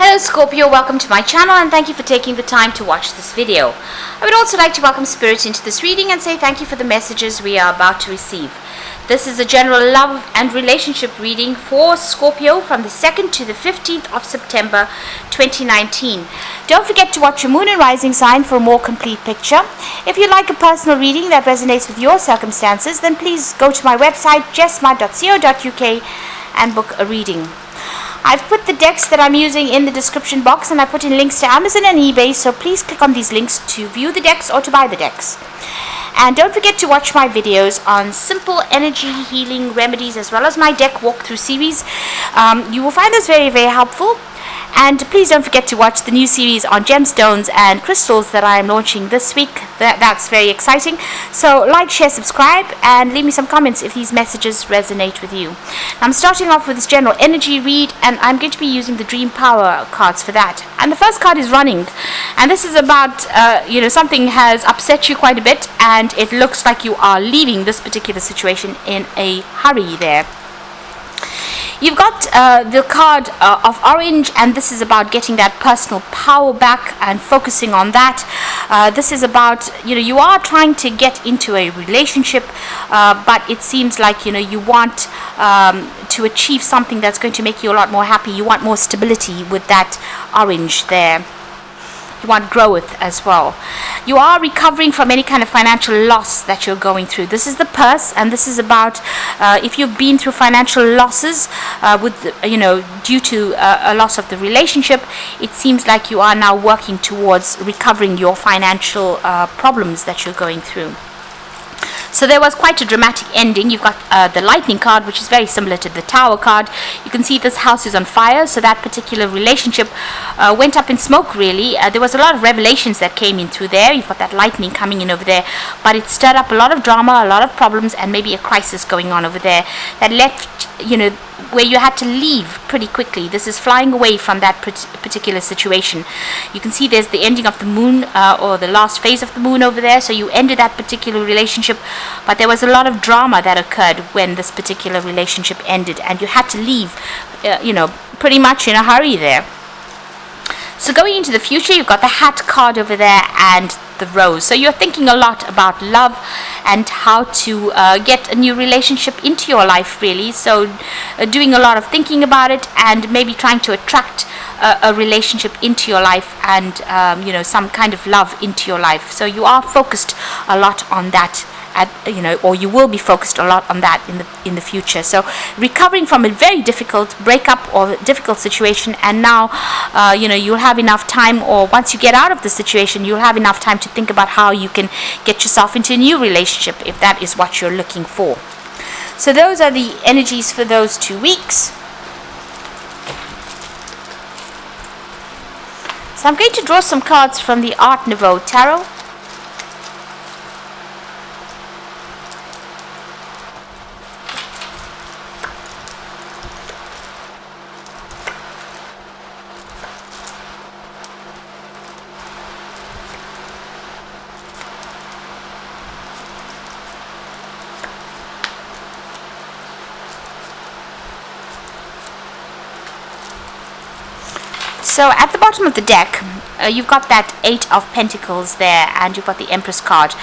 Hello Scorpio, welcome to my channel and thank you for taking the time to watch this video. I would also like to welcome Spirit into this reading and say thank you for the messages we are about to receive. This is a general love and relationship reading for Scorpio from the 2nd to the 15th of September 2019. Don't forget to watch your moon and rising sign for a more complete picture. If you'd like a personal reading that resonates with your circumstances, then please go to my website jessma.co.uk and book a reading. I've put the decks that I'm using in the description box and I put in links to Amazon and eBay, so please click on these links to view the decks or to buy the decks. And don't forget to watch my videos on simple energy healing remedies as well as my deck walkthrough series. You will find this very, very helpful. And please don't forget to watch the new series on gemstones and crystals that I am launching this week. That's very exciting. So like, share, subscribe, and leave me some comments if these messages resonate with you. I'm starting off with this general energy read, and I'm going to be using the Dream Power cards for that. And the first card is running. And this is about, something has upset you quite a bit, and it looks like you are leaving this particular situation in a hurry there. You've got the card of Orange, and this is about getting that personal power back and focusing on that. This is about, you are trying to get into a relationship, but it seems like, you want to achieve something that's going to make you a lot more happy. You want more stability with that Orange there. You want growth as well. You are recovering from any kind of financial loss that you're going through. This is the Purse, and this is about if you've been through financial losses due to a loss of the relationship. It seems like you are now working towards recovering your financial problems that you're going through. So there was quite a dramatic ending. You've got the Lightning card, which is very similar to the Tower card. You can see this house is on fire, so that particular relationship went up in smoke, really. There was a lot of revelations that came in through there. You've got that lightning coming in over there, but it stirred up a lot of drama, a lot of problems, and maybe a crisis going on over there that left, where you had to leave pretty quickly. This is flying away from that particular situation. You can see there's the ending of the moon, or the last phase of the moon over there. So you ended that particular relationship, but there was a lot of drama that occurred when this particular relationship ended, and you had to leave, pretty much in a hurry there. So going into the future, you've got the Hat card over there and the Rose. So you're thinking a lot about love and how to get a new relationship into your life, really. So doing a lot of thinking about it and maybe trying to attract a relationship into your life and, some kind of love into your life. So you are focused a lot on that. Or you will be focused a lot on that in the future. So recovering from a very difficult breakup or difficult situation, and now you'll have enough time, or once you get out of the situation, you'll have enough time to think about how you can get yourself into a new relationship if that is what you're looking for. So those are the energies for those 2 weeks. So I'm going to draw some cards from the Nouveau Tarot. So at the bottom of the deck, you've got that 8 of Pentacles there, and you've got the Empress card.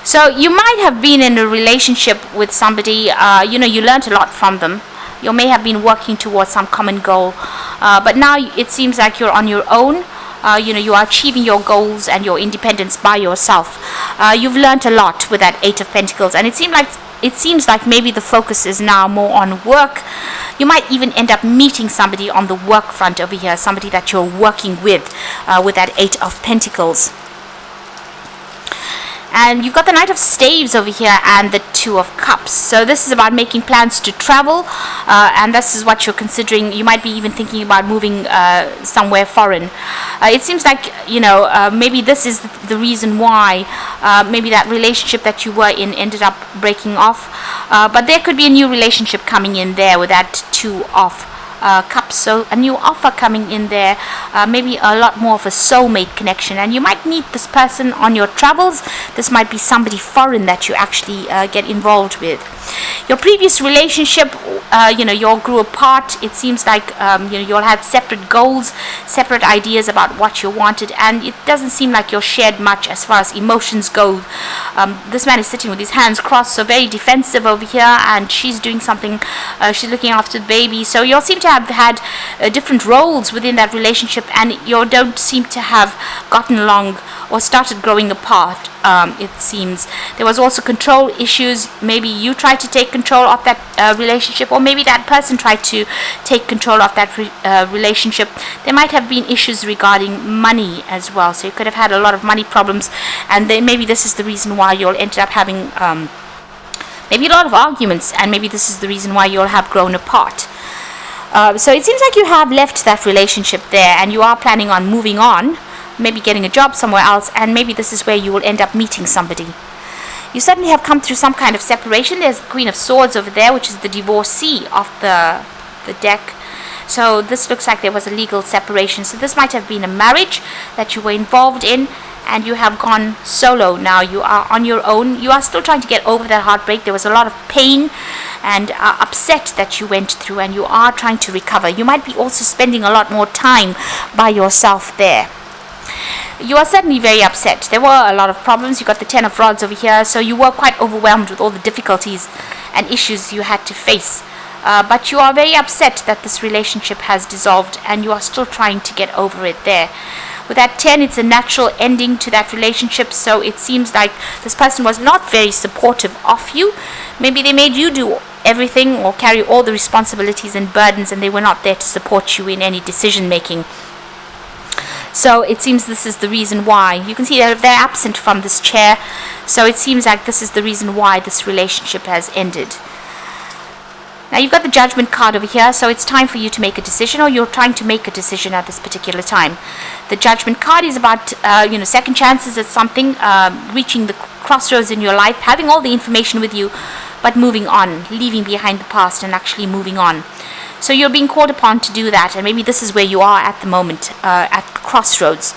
So you might have been in a relationship with somebody, you learned a lot from them. You may have been working towards some common goal, but now it seems like you're on your own. You are achieving your goals and your independence by yourself. You've learned a lot with that 8 of Pentacles, and it seems like maybe the focus is now more on work. You might even end up meeting somebody on the work front over here, somebody that you're working with that 8 of Pentacles. And you've got the Knight of Staves over here and the 2 of Cups. So this is about making plans to travel, and this is what you're considering. You might be even thinking about moving somewhere foreign. It seems like, maybe this is the reason why maybe that relationship that you were in ended up breaking off. But there could be a new relationship coming in there with that 2 of Cups, so a new offer coming in there, maybe a lot more of a soulmate connection, and you might meet this person on your travels. This might be somebody foreign that you actually get involved with. Your previous relationship, you all grew apart. It seems like you all had separate goals, separate ideas about what you wanted, and it doesn't seem like you're shared much as far as emotions go. This man is sitting with his hands crossed, so very defensive over here, and she's doing something, she's looking after the baby. So you all seem to have had different roles within that relationship, and you don't seem to have gotten along or started growing apart. It seems there was also control issues. Maybe you tried to take control of that relationship, or maybe that person tried to take control of that relationship. There might have been issues regarding money as well, so you could have had a lot of money problems, and then maybe this is the reason why you'll ended up having maybe a lot of arguments, and maybe this is the reason why you'll have grown apart. So it seems like you have left that relationship there, and you are planning on moving on, maybe getting a job somewhere else, and maybe this is where you will end up meeting somebody. You certainly have come through some kind of separation. There's the Queen of Swords over there, which is the divorcee of the deck. So this looks like there was a legal separation. So this might have been a marriage that you were involved in, and you have gone solo now. You are on your own. You are still trying to get over that heartbreak. There was a lot of pain and upset that you went through, and you are trying to recover. You might be also spending a lot more time by yourself there. You are certainly very upset. There were a lot of problems. You got the Ten of Rods over here, so you were quite overwhelmed with all the difficulties and issues you had to face. But you are very upset that this relationship has dissolved, and you are still trying to get over it there. With that 10, it's a natural ending to that relationship, so it seems like this person was not very supportive of you. Maybe they made you do everything or carry all the responsibilities and burdens, and they were not there to support you in any decision making. So it seems this is the reason why. You can see that they're absent from this chair, so it seems like this is the reason why this relationship has ended. Now you've got the Judgment card over here, so it's time for you to make a decision, or you're trying to make a decision at this particular time. The Judgment card is about second chances at something, reaching the crossroads in your life, having all the information with you, but moving on, leaving behind the past and actually moving on. So you're being called upon to do that, and maybe this is where you are at the moment, at the crossroads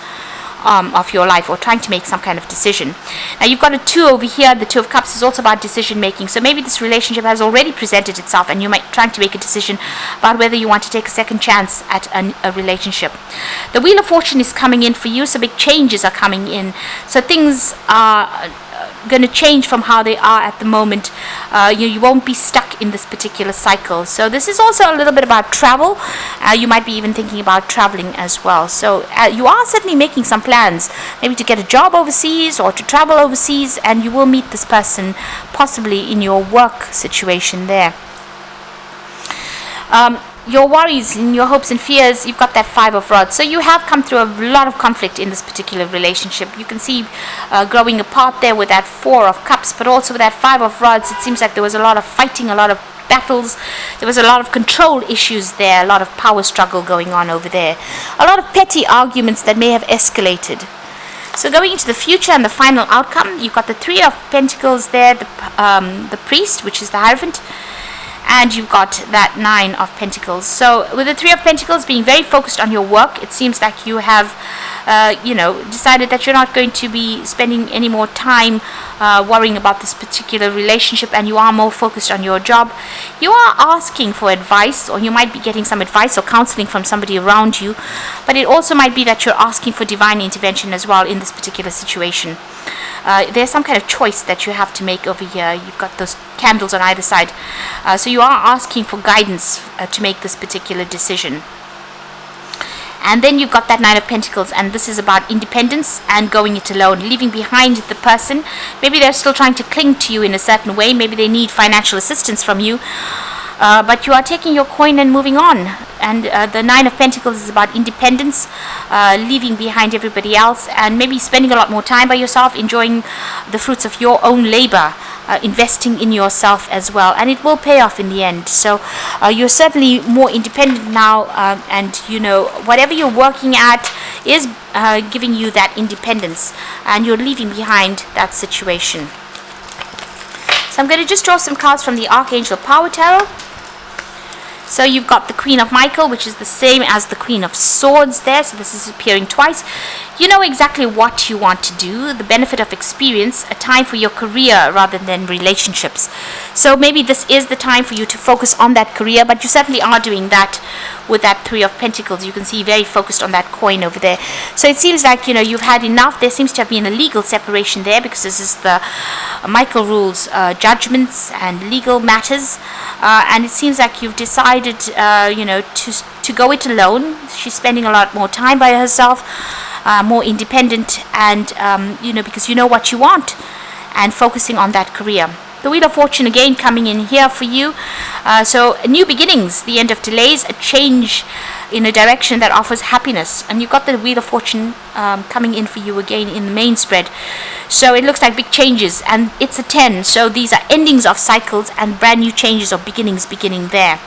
of your life, or trying to make some kind of decision. Now you've got a 2 over here. The 2 of Cups is also about decision making, so maybe this relationship has already presented itself, and you might trying to make a decision about whether you want to take a second chance at a relationship. The Wheel of Fortune is coming in for you, so big changes are coming in, so things are going to change from how they are at the moment. You won't be stuck in this particular cycle. So this is also a little bit about travel. You might be even thinking about traveling as well. So you are certainly making some plans, maybe to get a job overseas or to travel overseas, and you will meet this person possibly in your work situation there. Your worries and your hopes and fears, you've got that 5 of Rods. So you have come through a lot of conflict in this particular relationship. You can see growing apart there with that 4 of Cups, but also with that 5 of Rods, it seems like there was a lot of fighting, a lot of battles. There was a lot of control issues there, a lot of power struggle going on over there. A lot of petty arguments that may have escalated. So going into the future and the final outcome, you've got the 3 of Pentacles there, the Priest, which is the Hierophant, and you've got that 9 of Pentacles. So with the 3 of Pentacles being very focused on your work, it seems like you have decided that you're not going to be spending any more time worrying about this particular relationship, and you are more focused on your job. You are asking for advice, or you might be getting some advice or counseling from somebody around you, but it also might be that you're asking for divine intervention as well in this particular situation. There's some kind of choice that you have to make over here. You've got those candles on either side, so you are asking for guidance to make this particular decision. And then you've got that 9 of Pentacles, and this is about independence and going it alone, leaving behind the person. Maybe they're still trying to cling to you in a certain way. Maybe they need financial assistance from you, but you are taking your coin and moving on. And the 9 of Pentacles is about independence, leaving behind everybody else, and maybe spending a lot more time by yourself, enjoying the fruits of your own labor, investing in yourself as well, and it will pay off in the end. So you're certainly more independent now, and whatever you're working at is giving you that independence, and you're leaving behind that situation. So I'm going to just draw some cards from the Archangel Power Tarot. So you've got the Queen of Michael, which is the same as the Queen of Swords there. So this is appearing twice. You know exactly what you want to do, the benefit of experience, a time for your career rather than relationships. So maybe this is the time for you to focus on that career, but you certainly are doing that with that Three of Pentacles. You can see very focused on that coin over there. So it seems like, you know, you've had enough. There seems to have been a legal separation there, because this is the Michael rules judgments and legal matters. And it seems like you've decided, you know, to go it alone. She's spending a lot more time by herself, more independent, and, you know, because you know what you want, and focusing on that career. The Wheel of Fortune again coming in here for you. So new beginnings, the end of delays, a change in a direction that offers happiness. And you've got the Wheel of Fortune coming in for you again in the main spread. So it looks like big changes, and it's a 10. So these are endings of cycles and brand new changes or beginnings beginning there.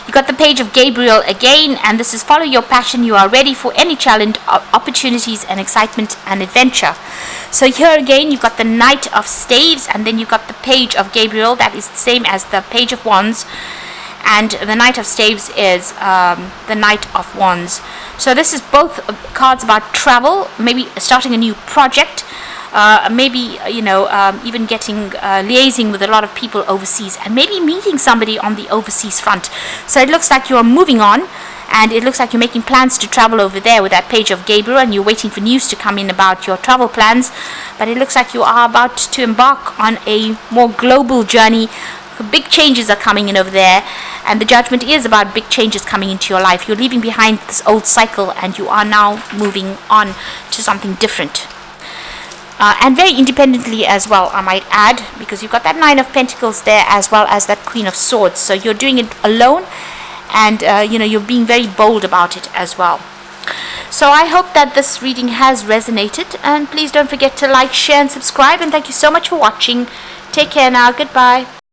You got the Page of Gabriel again, and this is follow your passion. You are ready for any challenge, opportunities, and excitement and adventure. So here again, you've got the Knight of Staves, and then you've got the Page of Gabriel. That is the same as the Page of Wands, and the Knight of Staves is the Knight of Wands. So this is both cards about travel, maybe starting a new project. Maybe, you know, even getting liaising with a lot of people overseas, and maybe meeting somebody on the overseas front. So it looks like you're moving on, and it looks like you're making plans to travel over there with that Page of Gabriel, and you're waiting for news to come in about your travel plans. But it looks like you are about to embark on a more global journey. Big changes are coming in over there, and the Judgment is about big changes coming into your life. You're leaving behind this old cycle, and you are now moving on to something different. And very independently as well, I might add, because you've got that Nine of Pentacles there as well as that Queen of Swords. So you're doing it alone, and you know, you're being very bold about it as well. So I hope that this reading has resonated, and please don't forget to like, share, and subscribe. And thank you so much for watching. Take care now. Goodbye.